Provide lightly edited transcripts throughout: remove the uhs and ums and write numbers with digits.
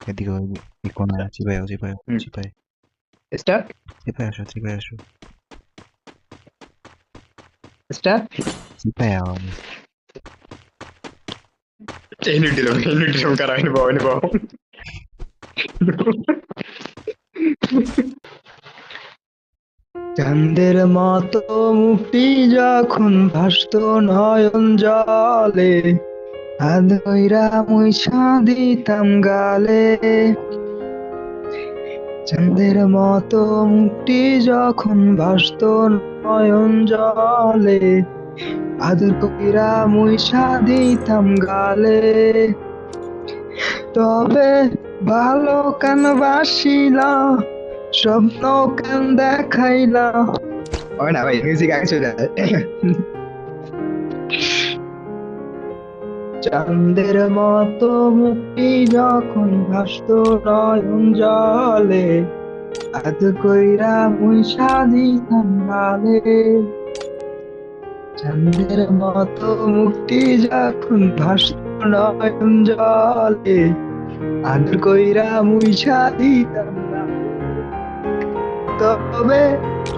এদিকে এই কোনায় চিপাই চিপাই হুম, চিপাই স্টার্ট চিপাই আসো স্টার্ট। চিপাই আও ইউনিট দিলাম কারা এনে পাও চাঁদের মতো মুক্তি যখন ভাসত নয়ন জলে, হাত ধইরা মুইছা দিতাম গালে। চাঁদের মতো মুক্তি যখন ভাসত নয়ন জলে, আদর কইরা মুইছা দিতাম গালে। তবে ভালো কেন বাসিলা, স্বপ্ন কেন দেখাইলা। হয় না ভাই, মিউজিক আগে চলে যায়। চাঁদের মতো মুক্তি যখন ভাসত নয়ন জলে, আদ কইরা মুইসা দিতাম গালে। চাঁদের মতো মুক্তি যখন ভাসত নয়ন জলে, আদ কইরা মুইসা দিতাম গালে। তবে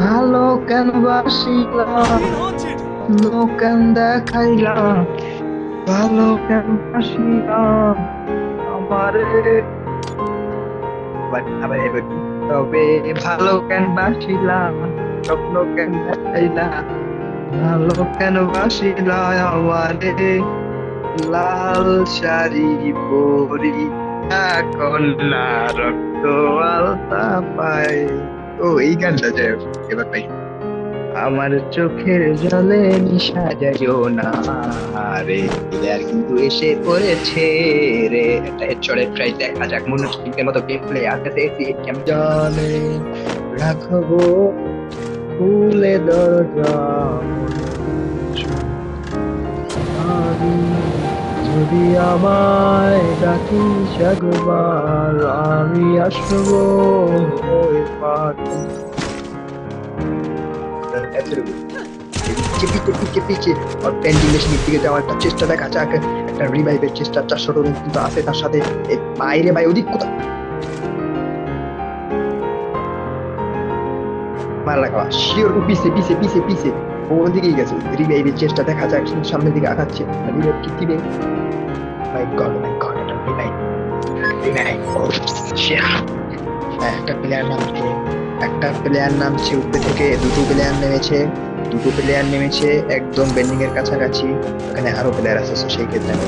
ভালো কেন বাসিলাম, কেন দেখাইলাম, ভালো কেন বাসিলাম আমারে। আবার এবার তবে ভালো কেন বাসিলাম, স্বপ্ন কেন দেখাইলাম, ভালো কেন বাসিলা আমারে। লাল শাড়ি পরি কন্যা রক্ত আলতা পায়। ও এই গানটা যাই হোক, এবার পাই। আমার চোখের জলে নিশা যাইও না রে, প্লেয়ার কিন্তু এসে পড়েছে রে। একটা হেডশটের ট্রাই দেখা যাক, মনে হচ্ছে মতো গেম প্লে আসতেছে। কেমন জানে রাখবো খুলে দরজা, যদি আমায় ডাকিস একবার, আমি আসবো ওই পাখি। এতটুকু পিছে পিছে পিছে আর ভেন্টিলেশনের দিকে যাওয়ার একটা চেষ্টা দেখা যাক, একটা রিভাইভের চেষ্টা। 400 রান কিন্তু আছে তার সাথে। বাইরে ভাই ওদিক কোথাও মার লাগা শিওর। পিছে পিছে পিছে পিছে ওদিকেই গেছে। রিভাইভের চেষ্টা দেখা যাক, সামনের দিকে আগাচ্ছে। রিভাইভ কি দিবে? মাই গড মাই গড, এটা রিভাইভ রিভাইভ। একটা প্লেয়ার নামছে, একটা প্লেয়ার নামছে উপরে থেকে, দুটো প্লেয়ার নেমেছে, দুটো প্লেয়ার নেমেছে একদম বেন্ডিং এর কাছাকাছি। ওখানে আরো প্লেয়ার আছে, সেই ক্ষেত্রে আমি